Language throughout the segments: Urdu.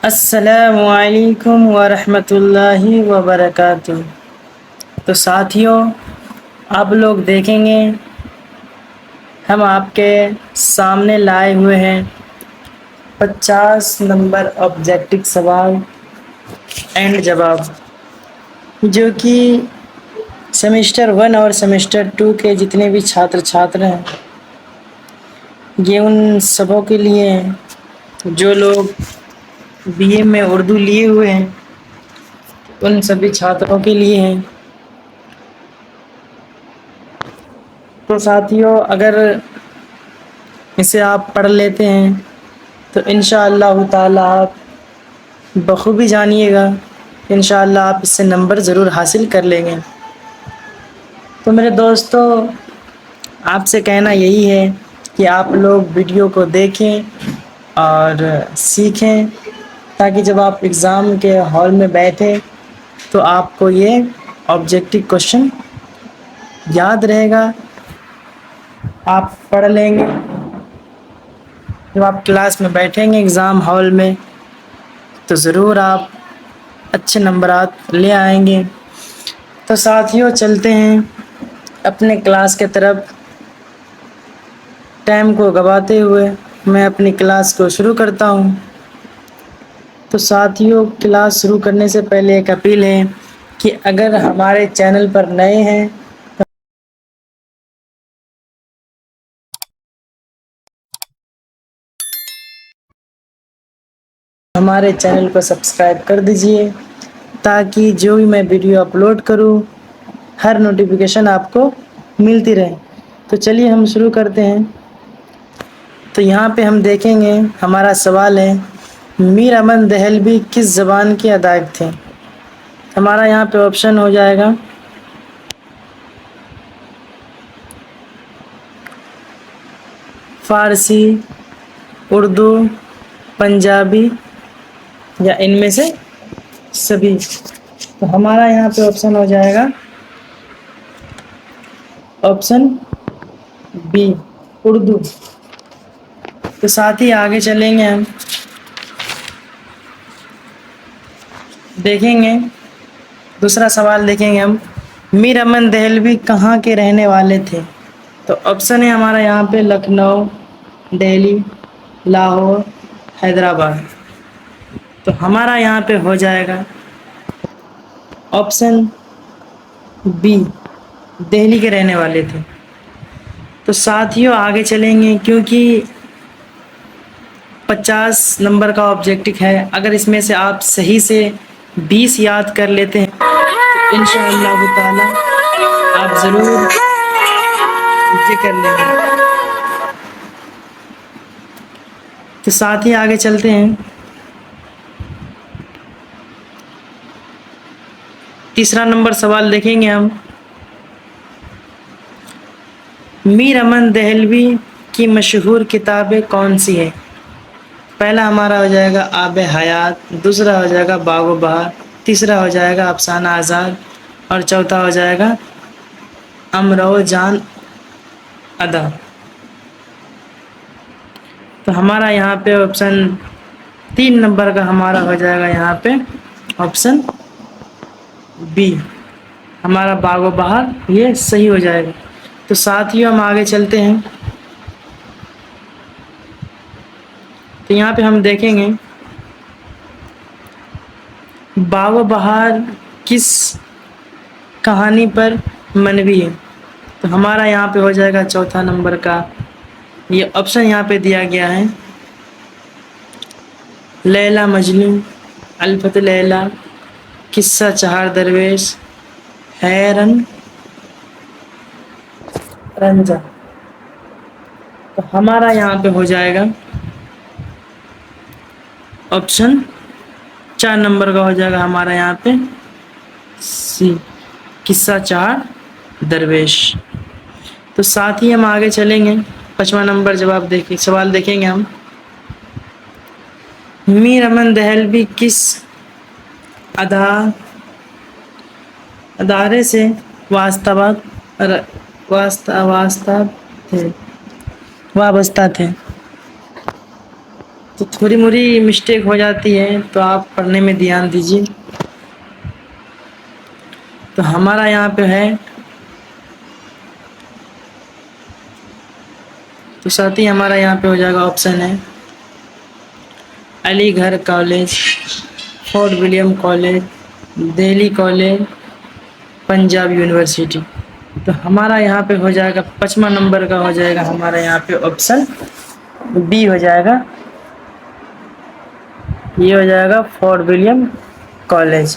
السلام علیکم ورحمۃ اللہ وبرکاتہ۔ تو ساتھیوں، آپ لوگ دیکھیں گے ہم آپ کے سامنے لائے ہوئے ہیں 50 نمبر آبجیکٹو سوال اینڈ جواب، جو کہ سیمسٹر 1 اور سیمسٹر 2 کے جتنے بھی چھاتر ہیں، یہ ان سبوں کے لیے ہیں جو لوگ بی اے میں اردو لیے ہوئے ہیں، ان سبھی چھاتروں کے لیے ہیں۔ تو ساتھیوں، اگر اسے آپ پڑھ لیتے ہیں تو انشاءاللہ تعالی آپ بخوبی جانیے گا، انشاءاللہ آپ اس سے نمبر ضرور حاصل کر لیں گے۔ تو میرے دوستو، آپ سے کہنا یہی ہے کہ آپ لوگ ویڈیو کو دیکھیں اور سیکھیں، تاکہ جب آپ ایگزام کے ہال میں بیٹھیں تو آپ کو یہ آبجیکٹو کوشچن یاد رہے گا، آپ پڑھ لیں گے۔ جب آپ کلاس میں بیٹھیں گے ایگزام ہال میں تو ضرور آپ اچھے نمبرات لے آئیں گے۔ تو ساتھیوں، چلتے ہیں اپنے کلاس کے طرف۔ ٹائم کو گواتے ہوئے میں اپنی کلاس کو شروع کرتا ہوں۔ تو ساتھیوں، کلاس شروع کرنے سے پہلے ایک اپیل ہے کہ اگر ہمارے چینل پر نئے ہیں ہمارے چینل کو سبسکرائب کر دیجئے، تاکہ جو بھی میں ویڈیو اپلوڈ کروں ہر نوٹیفیکیشن آپ کو ملتی رہے۔ تو چلیے ہم شروع کرتے ہیں۔ تو یہاں پہ ہم دیکھیں گے، ہمارا سوال ہے میر امن دہلوی کس زبان کے ادیب تھے؟ ہمارا یہاں پہ آپشن ہو جائے گا فارسی، اردو، پنجابی یا ان میں سے سبھی۔ تو ہمارا یہاں پہ آپشن ہو جائے گا آپشن بی، اردو۔ تو ساتھ ہی آگے چلیں گے، ہم دیکھیں گے دوسرا سوال دیکھیں گے ہم، میر امن دہلوی کہاں کے رہنے والے تھے؟ تو آپشن ہے ہمارا یہاں پہ لکھنؤ، دہلی، لاہور، حیدرآباد۔ تو ہمارا یہاں پہ ہو جائے گا آپشن بی، دہلی کے رہنے والے تھے۔ تو ساتھیوں آگے چلیں گے، کیونکہ 50 نمبر کا آبجیکٹو ہے، اگر اس میں سے آپ صحیح سے 20 یاد کر لیتے ہیں تو انشاءاللہ تعالی آپ ضرور یہ کر لیں گے۔ تو ساتھ ہی آگے چلتے ہیں، تیسرا نمبر سوال دیکھیں گے ہم، میر امن دہلوی کی مشہور کتابیں کون سی ہیں؟ پہلا ہمارا ہو جائے گا آب حیات، دوسرا ہو جائے گا باغ و بہار، تیسرا ہو جائے گا افسانہ آزاد، اور چوتھا ہو جائے گا امراؤ جان ادا۔ تو ہمارا یہاں پہ آپشن 3 نمبر کا ہمارا ہو جائے گا یہاں پہ آپشن بی، ہمارا باغ و بہار، یہ صحیح ہو جائے گا۔ تو ساتھیوں ہم آگے چلتے ہیں، تو یہاں پہ ہم دیکھیں گے باغ و بہار کس کہانی پر مبنی ہے؟ تو ہمارا یہاں پہ ہو جائے گا چوتھا نمبر کا، یہ آپشن یہاں پہ دیا گیا ہے لیلا مجنوں، الفت لیلا، قصہ چہار درویش، حیرن رنجا۔ تو ہمارا یہاں پہ ہو جائے گا آپشن 4 نمبر کا ہو جائے گا ہمارا یہاں پہ سی، قصہ چہار درویش۔ تو ساتھ ہی ہم آگے چلیں گے، 5واں نمبر سوال دیکھیں گے ہم، میر امن دہلوی کس ادارے سے وابستہ تھے؟ تو تھوڑی موڑی مسٹیک ہو جاتی ہے تو آپ پڑھنے میں دھیان دیجیے. تو ہمارا یہاں پہ ہے. تو ساتھ ہی ہمارا یہاں پہ ہو جائے گا آپشن ہے Aligarh College, Fort William College, Delhi College, Punjab University. تو ہمارا یہاں پہ ہو جائے گا 5واں نمبر کا ہو جائے گا ہمارا یہاں پہ آپشن بی ہو جائے گا. یہ ہو جائے گا فورٹ ولیم کالج.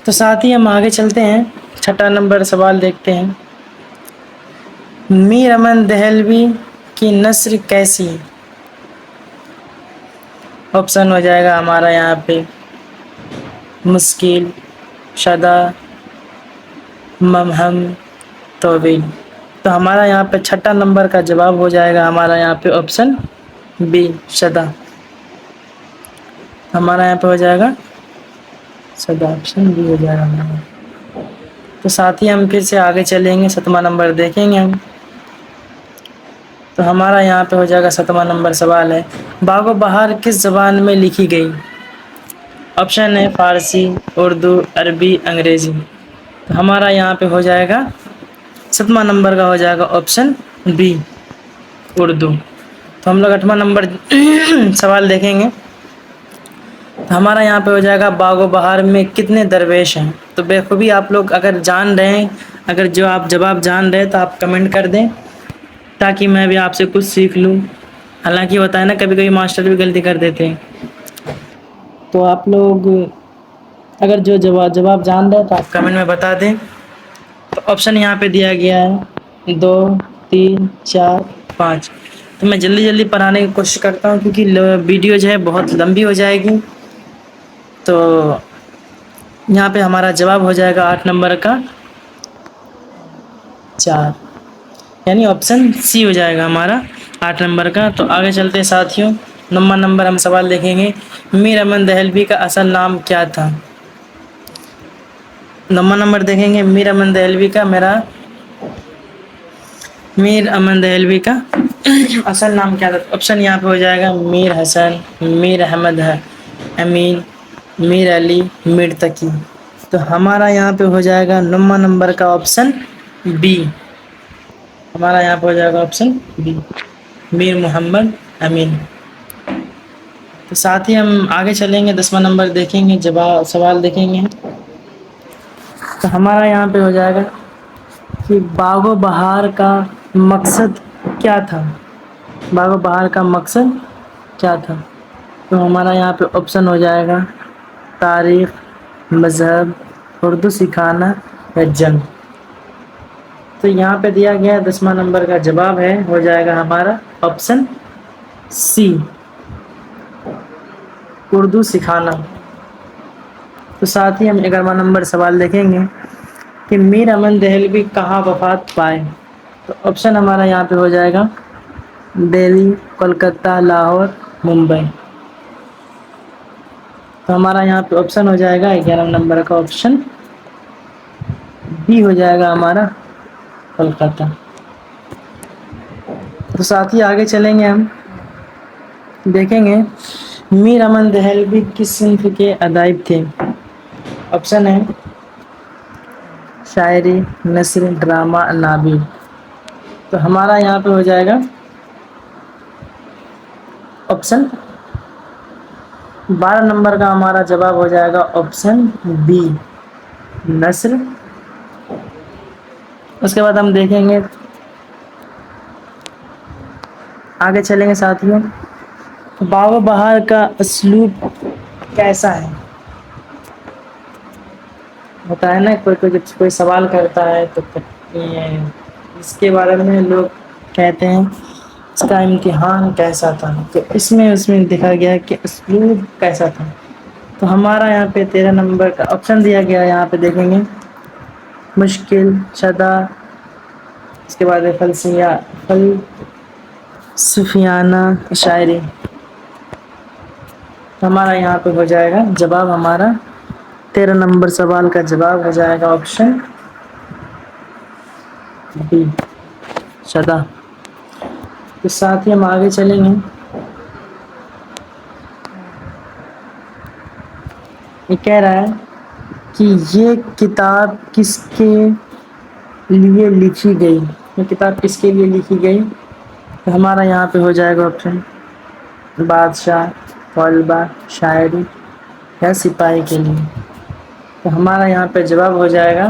تو ساتھ ہی ہم آگے چلتے ہیں, 6واں نمبر سوال دیکھتے ہیں. میر امن دہلوی کی نثر کیسی ہے؟ آپشن ہو جائے گا ہمارا یہاں پہ مشکل, شدہ, مبہم, طویل. تو ہمارا یہاں پہ 6 نمبر کا جواب ہو جائے گا ہمارا یہاں پہ آپشن بی شدہ. ہمارا یہاں پہ ہو جائے گا شدہ, آپشن بی ہو جائے گا ہمارا. تو ساتھ ہی ہم پھر سے آگے چلیں گے, 7واں نمبر دیکھیں گے ہم. تو ہمارا یہاں پہ ہو جائے گا 7واں نمبر سوال ہے باغ و بہار کس زبان میں لکھی گئی؟ آپشن ہے فارسی, اردو, عربی, انگریزی. تو ہمارا یہاں پہ ہو جائے گا 7واں نمبر کا ہو جائے گا آپشن بی اردو. تو ہم لوگ 8واں نمبر سوال دیکھیں گے. تو ہمارا یہاں پہ ہو جائے گا باغ و بہار میں کتنے درویش ہیں؟ تو بخوبی آپ لوگ اگر جان رہے ہیں, اگر جو آپ جواب جان رہے ہیں تو آپ کمنٹ کر دیں تاکہ میں بھی آپ سے کچھ سیکھ لوں. حالانکہ ہوتا ہے نا کبھی کبھی ماسٹر بھی غلطی کر دیتے ہیں. تو آپ لوگ اگر جو جواب جان رہے تو آپ کمنٹ میں بتا دیں. تو آپشن یہاں پہ دیا گیا ہے 2, 3, 4, 5. تو میں جلدی جلدی پڑھانے کی کوشش کرتا ہوں کیونکہ ویڈیو جو ہے بہت لمبی ہو جائے گی. تو یہاں پہ ہمارا جواب ہو جائے گا 8 نمبر کا 4, یعنی آپشن سی ہو جائے گا ہمارا 8 نمبر کا. تو آگے چلتے ساتھیوں, 9واں نمبر ہم سوال دیکھیں گے میر امن دہلوی کا اصل نام کیا تھا؟ 9واں نمبر دیکھیں گے میر امن دہلوی کا میر امن دہلوی کا اصل نام کیا تھا؟ آپشن یہاں پہ ہو جائے گا میر حسن, میر احمد امین, میر علی, میر تقی. تو ہمارا یہاں پہ ہو جائے گا 9واں نمبر کا آپشن بی. ہمارا یہاں پہ ہو جائے گا آپشن بی میر محمد امین. تو ساتھ ہی ہم آگے چلیں گے, 10واں نمبر دیکھیں گے, سوال دیکھیں گے. تو ہمارا یہاں پہ ہو جائے گا کہ باغ و بہار کا مقصد کیا تھا؟ باغ و بہار کا مقصد کیا تھا؟ تو ہمارا یہاں پہ آپشن ہو جائے گا تاریخ, مذہب, اردو سکھانا یا جنگ. تو یہاں پہ دیا گیا 10واں نمبر کا جواب ہے ہو جائے گا ہمارا آپشن سی اردو سکھانا. تو ساتھ ہی ہم 11واں نمبر سوال دیکھیں گے کہ میر امن دہلوی کہاں وفات پائے؟ تو آپشن ہمارا یہاں پہ ہو جائے گا دہلی, کولکتہ, لاہور, ممبئی. تو ہمارا یہاں پہ آپشن ہو جائے گا 11 نمبر کا آپشن بی ہو جائے گا ہمارا کولکتہ. تو ساتھ ہی آگے چلیں گے, ہم دیکھیں گے میر امن دہلوی کس صنف کے ادیب تھے؟ آپشن ہے شاعری, نثر, ڈرامہ, ناول. تو ہمارا یہاں پہ ہو جائے گا آپشن 12 نمبر کا ہمارا جواب ہو جائے گا آپشن بی نثر. اس کے بعد ہم دیکھیں گے, آگے چلیں گے ساتھیوں, باغ و بہار کا اسلوب کیسا ہے؟ ہوتا ہے نا کوئی سوال کرتا ہے تو اس کے بارے میں لوگ کہتے ہیں اس کا امتحان کیسا تھا. تو اس میں دیکھا گیا کہ اسلوب کیسا تھا. تو ہمارا یہاں پہ 13 نمبر کا آپشن دیا گیا, یہاں پہ دیکھیں گے مشکل, شدہ, اس کے بعد صوفیانہ شاعری. ہمارا یہاں پہ ہو جائے گا جواب ہمارا 13 نمبر سوال کا جواب ہو جائے گا آپشن بی شدہ. تو ساتھ ہی ہم آگے چلیں گے, یہ کہہ رہا ہے کہ یہ کتاب کس کے لیے لکھی گئی؟ یہ کتاب کس کے لیے لکھی گئی؟ تو ہمارا یہاں پہ ہو جائے گا آپشن بادشاہ، طلبہ، شاعری یا سپاہی کے لیے۔ تو ہمارا یہاں پہ جواب ہو جائے گا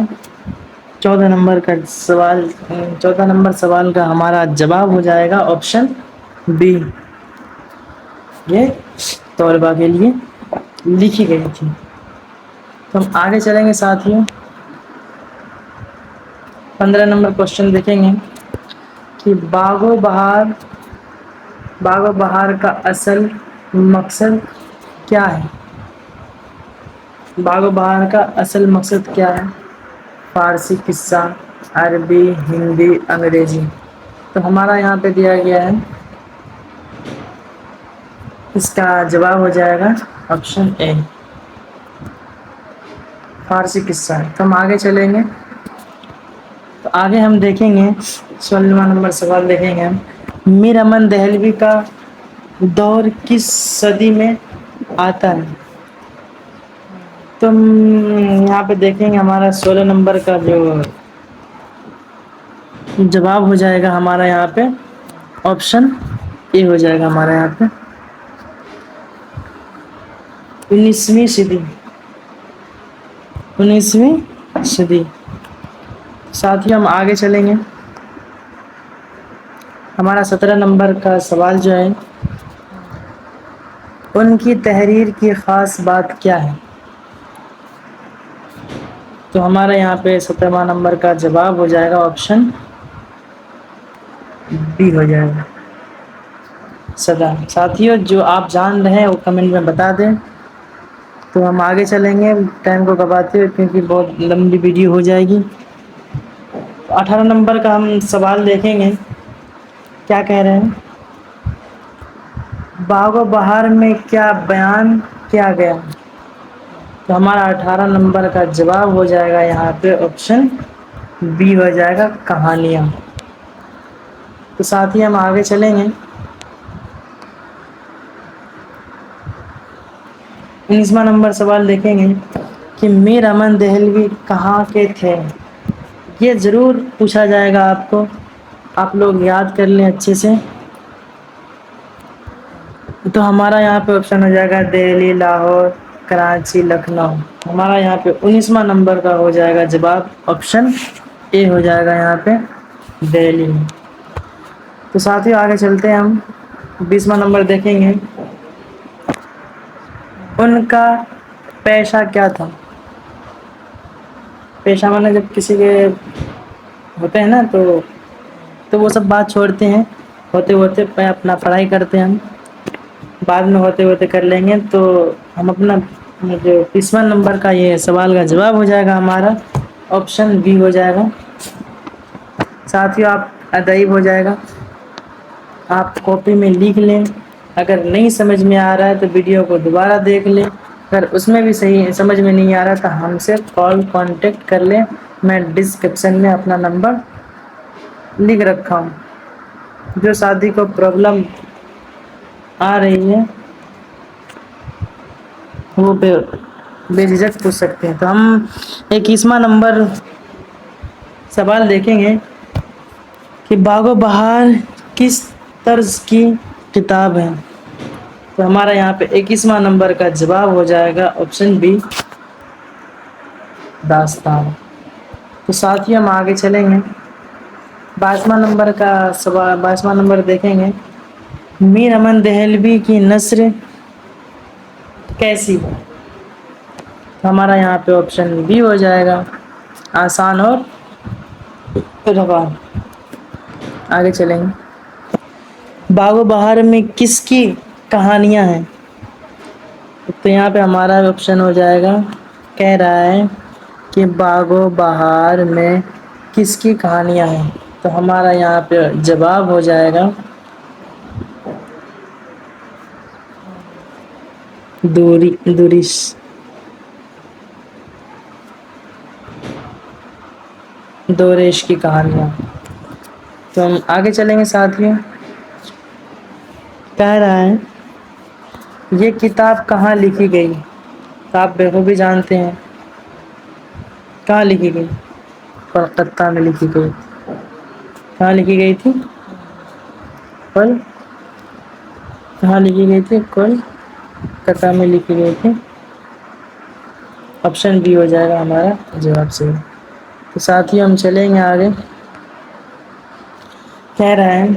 14 نمبر سوال کا ہمارا جواب ہو جائے گا آپشن بی، یہ طلبہ کے لیے لکھی گئی تھی۔ تو ہم آگے چلیں گے ساتھیوں، 15 نمبر کوشچن دیکھیں گے کہ باغ و بہار کا اصل مقصد کیا ہے؟ باغ و بہار کا اصل مقصد کیا ہے؟ فارسی قصہ، عربی، ہندی، انگریزی۔ تو ہمارا یہاں پہ دیا گیا ہے، اس کا جواب ہو جائے گا آپشن اے، فارسی قصہ ہے۔ تو ہم آگے چلیں گے، تو آگے ہم دیکھیں گے 16واں نمبر سوال دیکھیں گے ہم، میر امن دہلوی کا دور کس صدی میں آتا ہے؟ تم یہاں پہ دیکھیں گے ہمارا 16 نمبر کا جو جواب ہو جائے گا ہمارا یہاں پہ آپشن اے ہو جائے گا ہمارا یہاں پہ 19ویں صدی، 19ویں صدی۔ ساتھ ہی ہم آگے چلیں گے، ہمارا 17 نمبر کا سوال جو ہے، ان کی تحریر کی خاص بات کیا ہے؟ تو ہمارا یہاں پہ 17واں نمبر کا جواب ہو جائے گا آپشن بی ہو جائے گا، سدا۔ ساتھیوں جو آپ جان رہے ہیں وہ کمنٹ میں بتا دیں، تو ہم آگے چلیں گے ٹائم کو گواتے ہوئے، کیونکہ بہت لمبی ویڈیو ہو جائے گی۔ 18 نمبر کا ہم سوال دیکھیں گے، کیا کہہ رہے ہیں، باغ و بہار میں کیا بیان کیا گیا؟ تو ہمارا 18 نمبر کا جواب ہو جائے گا یہاں پہ آپشن بی ہو جائے گا، کہانیاں۔ تو ساتھ ہی ہم آگے چلیں گے، 19واں نمبر سوال دیکھیں گے کہ میر امن دہلوی کہاں کے تھے؟ یہ ضرور پوچھا جائے گا آپ کو، آپ لوگ یاد کر لیں اچھے سے۔ تو ہمارا یہاں پہ آپشن ہو جائے گا دہلی، لاہور، کراچی، لکھنؤ۔ ہمارا یہاں پہ 19واں نمبر کا ہو جائے گا جواب آپشن اے ہو جائے گا یہاں پہ دہلی میں۔ تو ساتھ ہی آگے چلتے ہیں ہم، 20واں نمبر دیکھیں گے، ان کا پیشہ کیا تھا؟ پیشہ مانے جب کسی کے ہوتے ہیں نا تو وہ سب بات چھوڑتے ہیں، ہوتے ہوتے اپنا پڑھائی کرتے ہیں، ہم بعد میں ہوتے ہوتے کر لیں گے۔ تو ہم اپنا جو 20واں نمبر کا یہ سوال کا جواب ہو جائے گا ہمارا آپشن بی ہو جائے گا۔ ساتھیوں آپ ادائب ہو جائے گا، آپ کاپی میں لکھ لیں، اگر نہیں سمجھ میں آ رہا ہے تو ویڈیو کو دوبارہ دیکھ لیں، اگر اس میں بھی صحیح سمجھ میں نہیں آ رہا تو ہم سے کانٹیکٹ کر لیں، میں ڈسکرپشن میں اپنا نمبر لکھ رکھا ہوں۔ جو ساتھی کو پرابلم آ رہی ہے وہ بے جھجک پوچھ سکتے ہیں۔ تو ہم 21واں نمبر سوال دیکھیں گے کہ باغ و بہار کس طرز کی کتاب ہے؟ تو ہمارا یہاں پہ 21واں نمبر کا جواب ہو جائے گا آپشن بی، داستان۔ تو ساتھ ہی ہم آگے چلیں گے، 22واں نمبر دیکھیں گے، میر امن دہلوی کی نثر کیسی ہے؟ ہمارا یہاں پہ آپشن بی ہو جائے گا، آسان اور رواں۔ آگے چلیں گے، باغ و بہار میں کس کی کہانیاں ہیں؟ تو یہاں پہ ہمارا آپشن ہو جائے گا، کہہ رہا ہے کہ باغ و بہار میں کس کی کہانیاں ہیں؟ تو ہمارا یہاں پہ جواب ہو جائے گا دوریش کی کہانیاں۔ تو ہم آگے چلیں گے ساتھیوں، کہہ رہا ہے یہ کتاب کہاں لکھی گئی؟ تو آپ بخوبی جانتے ہیں کہاں لکھی گئی؟ کلکتہ میں لکھی گئی. کہاں لکھی گئی تھی؟ کل کہاں لکھی گئی تھی؟ کولکتہ میں لکھی گئی تھی. آپشن بی ہو جائے گا ہمارا جواب سے. تو ساتھ ہی ہم چلیں گے آگے. کہہ رہا ہے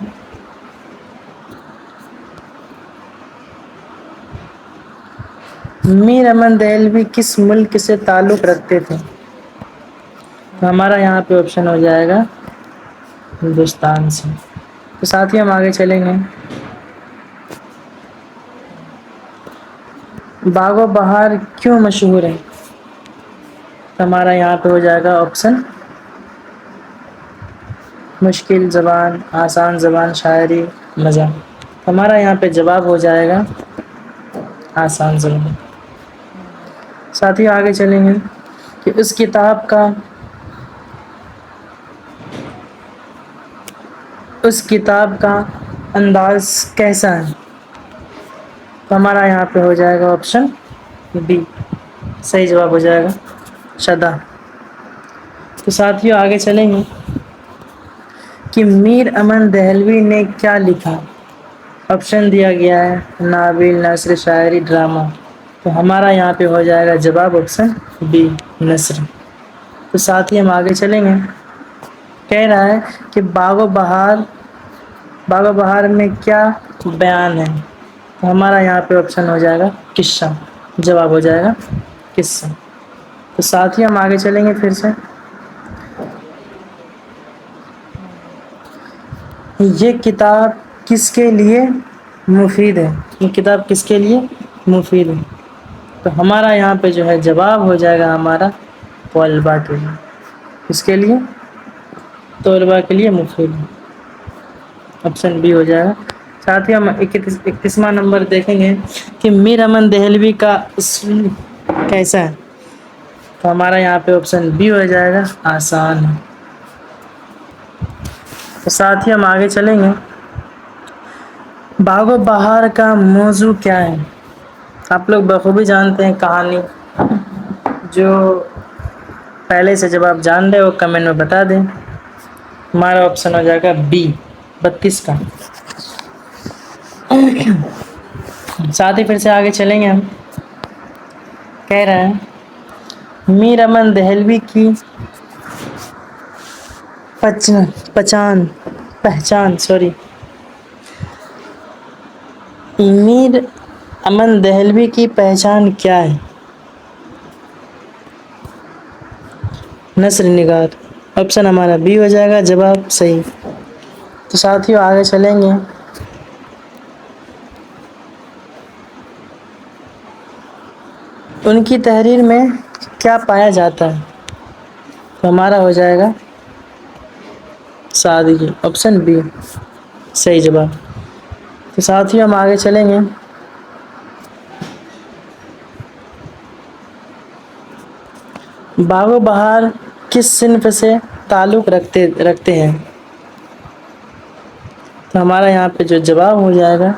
میر امن دہلوی کس ملک سے تعلق رکھتے تھے؟ تو ہمارا یہاں پہ آپشن ہو جائے گا ہندوستان سے. تو ساتھ ہی ہم آگے چلیں گے. باغ و بہار کیوں مشہور ہے؟ ہمارا یہاں پہ ہو جائے گا آپشن مشکل زبان، آسان زبان، شاعری، مزاح. ہمارا یہاں پہ جواب ہو جائے گا آسان زبان. ساتھ ہی آگے چلیں گے کہ اس کتاب کا انداز کیسا ہے؟ تو ہمارا یہاں پہ ہو جائے گا آپشن بی. صحیح جواب ہو جائے گا شدہ. تو ساتھیوں آگے چلیں گے کہ میر امن دہلوی نے کیا لکھا؟ آپشن دیا گیا ہے ناول، نثر، شاعری، ڈرامہ. تو ہمارا یہاں پہ ہو جائے گا جواب آپشن بی نثر. تو ساتھ ہی ہم آگے چلیں گے. کہہ رہا ہے کہ باغ و بہار میں کیا بیان ہے؟ تو ہمارا یہاں پہ آپشن ہو جائے گا قصہ. جواب ہو جائے گا قصہ. تو ساتھ ہی ہم آگے چلیں گے پھر سے. یہ کتاب کس کے لیے مفید ہے؟ یہ کتاب کس کے لیے مفید ہے؟ تو ہمارا یہاں پہ جو ہے جواب ہو جائے گا ہمارا طلباء کے لیے. اس کے لیے طلباء کے لیے مفید ہے. آپشن بی ہو جائے گا. ساتھ ہی ہم 31واں نمبر دیکھیں گے کہ میر امن دہلوی کا اسلوب کیسا ہے؟ تو ہمارا یہاں پہ آپشن بی ہو جائے گا آسان ہے. تو ساتھ ہی ہم آگے چلیں گے. باغ و بہار کا موضوع کیا ہے؟ آپ لوگ بخوبی جانتے ہیں کہانی. جو پہلے سے جب آپ جان رہے ہو کمنٹ میں بتا دیں. ہمارا آپشن ہو جائے گا بی 32 کا. ساتھ ہی پھر سے آگے چلیں گے. ہم کہہ رہے ہیں میر امن دہلوی کی پہچان میر امن دہلوی کی پہچان کیا ہے؟ نثر نگار. آپشن ہمارا بی ہو جائے گا جواب صحیح. تو ساتھیوں آگے چلیں گے. ان کی تحریر میں کیا پایا جاتا ہے؟ تو ہمارا ہو جائے گا سادگی. آپشن بی صحیح جواب. تو ساتھیوں ہم آگے چلیں گے. باغ و بہار کس صنف سے تعلق رکھتے ہیں؟ تو ہمارا یہاں پہ جو جواب ہو جائے گا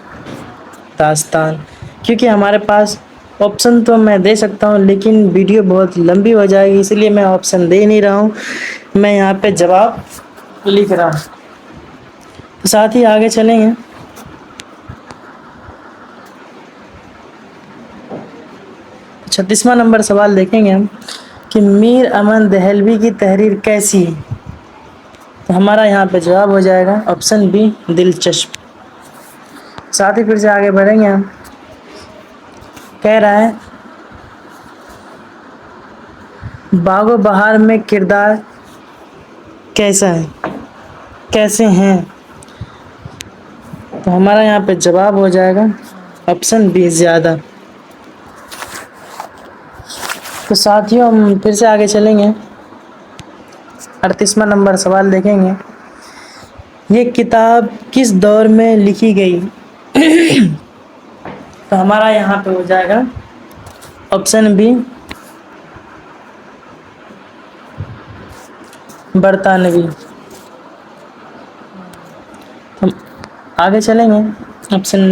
داستان. کیونکہ ہمارے پاس آپشن تو میں دے سکتا ہوں لیکن ویڈیو بہت لمبی ہو جائے گی، اس لیے میں آپشن دے نہیں رہا ہوں. میں یہاں پہ جواب لکھ رہا ہوں. ساتھ ہی آگے چلیں گے. 36واں نمبر سوال دیکھیں گے ہم کہ میر امن دہلوی کی تحریر کیسی ہے؟ تو ہمارا یہاں پہ جواب ہو جائے گا آپشن بی دلچسپ. ساتھ ہی پھر سے آگے بڑھیں گے. ہم کہہ رہا ہے باغ و بہار میں کردار کیسے ہیں؟ تو ہمارا یہاں پہ جواب ہو جائے گا آپشن بی زیادہ. تو ساتھیوں ہم پھر سے آگے چلیں گے. 38واں نمبر سوال دیکھیں گے. یہ کتاب کس دور میں لکھی گئی؟ تو ہمارا یہاں پہ ہو جائے گا آپشن بی برطانوی. ہم آگے چلیں گے. آپشن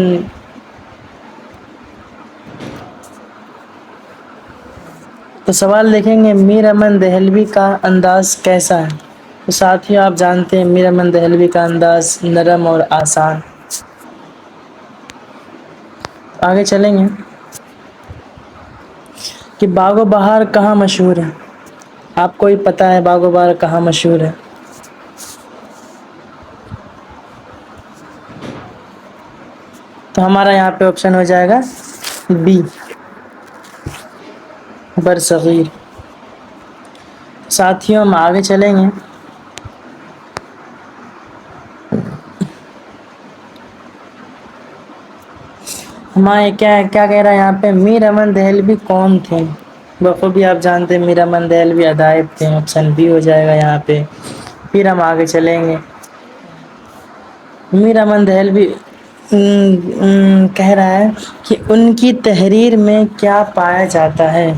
تو سوال دیکھیں گے، میر امن دہلوی کا انداز کیسا ہے؟ تو ساتھیوں آپ جانتے ہیں میر امن دہلوی کا انداز نرم اور آسان. آگے چلیں گے کہ باغ و بہار کہاں مشہور ہے؟ آپ کو ہی پتہ ہے باغ و بہار کہاں مشہور ہے؟ تو ہمارا یہاں پہ آپشن ہو جائے گا بی، برصغیر. ساتھیوں ہم آگے چلیں گے. ہمارے کیا کہہ رہا ہے یہاں پہ، میر امن دہلوی کون تھے؟ بخوبی آپ جانتے ہیں میر امن دہلوی ادائب تھے. آپشن بی ہو جائے گا یہاں پہ. پھر ہم آگے چلیں گے. میر امن دہلوی کہہ رہا ہے کہ ان کی تحریر میں کیا پایا جاتا ہے؟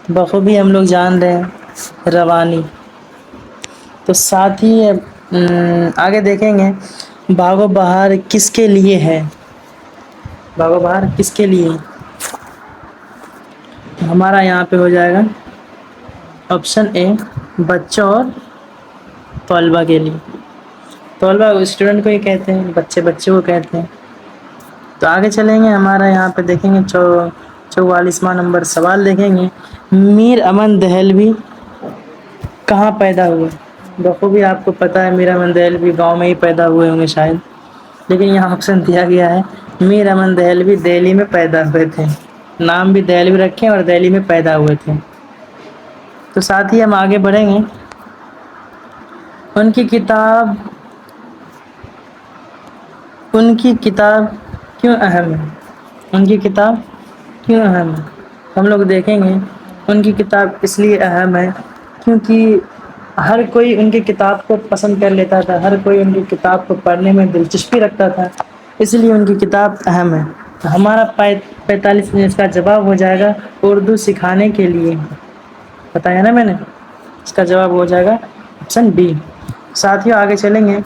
بخوبی ہم لوگ جان رہے ہیں روانی. تو ساتھ ہی آگے دیکھیں گے باغ و بہار کس کے لیے ہے؟ باغ و بہار کس کے لیے؟ ہمارا یہاں پہ ہو جائے گا آپشن اے، بچوں اور طلبا کے لیے. طلبا اسٹوڈنٹ کو ہی کہتے ہیں، بچے بچوں کو کہتے ہیں. تو آگے چلیں گے. ہمارا یہاں پہ دیکھیں گے 44واں نمبر سوال دیکھیں گے، میر امن دہلوی کہاں پیدا ہوئے؟ بخوبی آپ کو پتہ ہے میر امن دہلوی گاؤں میں ہی پیدا ہوئے ہوں گے شاید، لیکن یہاں آپشن دیا گیا ہے میر امن دہلوی دہلی میں پیدا ہوئے تھے. نام بھی دہلوی رکھے اور دہلی میں پیدا ہوئے تھے. تو ساتھ ہی ہم آگے بڑھیں گے. ان کی کتاب کیوں اہم ہے؟ ان کی کتاب کیوں اہم ہے؟ ہم لوگ دیکھیں گے ان کی کتاب اس لیے اہم ہے کیونکہ ہر کوئی ان کی کتاب کو پسند کر لیتا تھا، ہر کوئی ان کی کتاب کو پڑھنے میں دلچسپی رکھتا تھا، اس لیے ان کی کتاب اہم ہے. ہمارا 45 منٹ کا جواب ہو جائے گا اردو سکھانے کے لیے. بتایا نا میں نے، اس کا جواب ہو جائے گا آپشن بی. ساتھیوں آگے چلیں گے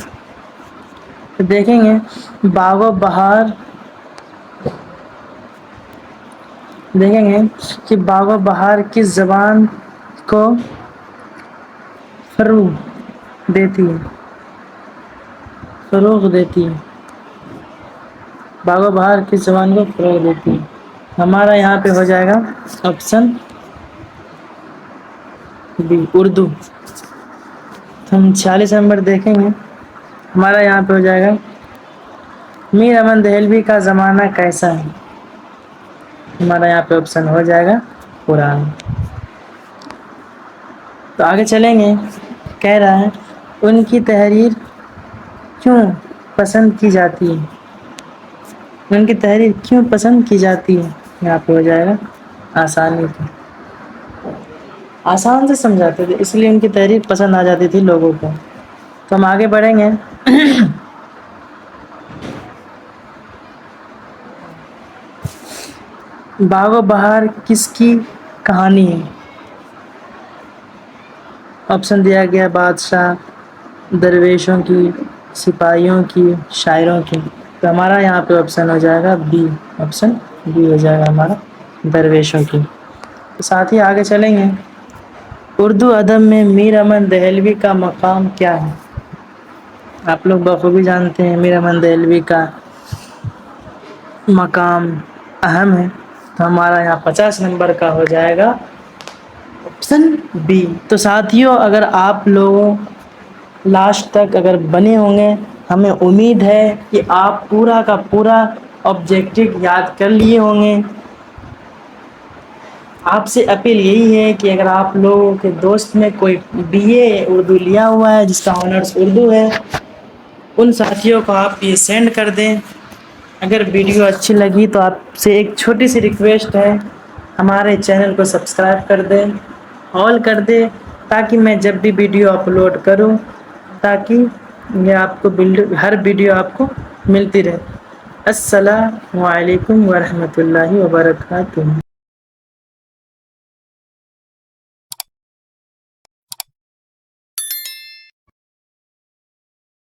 تو دیکھیں گے باغ و بہار دیکھیں گے کہ باغ و بہار کس زبان کو فروغ دیتی ہے. باغ و بہار کس زبان کو فروغ دیتی ہے؟ ہمارا یہاں پہ ہو جائے گا آپشن بی، اردو. ہم 46 نمبر دیکھیں گے. ہمارا یہاں پہ ہو جائے گا میر امن دہلوی کا زمانہ کیسا ہے؟ ہمارا یہاں پہ آپشن ہو جائے گا پرانا. تو آگے چلیں گے. کہہ رہا ہے ان کی تحریر کیوں پسند کی جاتی ہے؟ ان کی تحریر کیوں پسند کی جاتی ہے؟ یہاں پہ ہو جائے گا آسانی سے، آسان سے سمجھاتے تھے اس لیے ان کی تحریر پسند آ جاتی تھی لوگوں کو. تو ہم آگے بڑھیں گے. باغ و بہار کس کی کہانی ہے؟ آپشن دیا گیا بادشاہ، درویشوں کی، سپاہیوں کی، شاعروں کی. تو ہمارا یہاں پہ آپشن ہو جائے گا بی. آپشن بی ہو جائے گا ہمارا، درویشوں کی. ساتھ ہی آگے چلیں گے. اردو ادب میں میر امن دہلوی کا مقام کیا ہے؟ آپ لوگ بخوبی جانتے ہیں میر امن دہلوی کا مقام اہم ہے. تو ہمارا یہاں 50 نمبر کا ہو جائے گا آپشن بی. تو ساتھیوں اگر آپ لوگوں لاسٹ تک اگر بنے ہوں گے، ہمیں امید ہے کہ آپ پورا کا پورا آبجیکٹو یاد کر لیے ہوں گے. آپ سے اپیل یہی ہے کہ اگر آپ لوگوں کے دوست میں کوئی بی اے اردو لیا ہوا ہے جس کا آنرس اردو ہے، ان ساتھیوں کو آپ یہ سینڈ کر دیں. اگر ویڈیو اچھی لگی تو آپ سے ایک چھوٹی سی ریکویسٹ ہے، ہمارے چینل کو سبسکرائب کر دیں، آل کر دیں، تاکہ میں جب بھی ویڈیو اپلوڈ کروں تاکہ یہ آپ کو ہر ویڈیو آپ کو ملتی رہے. السلام علیکم ورحمۃ اللہ وبرکاتہ.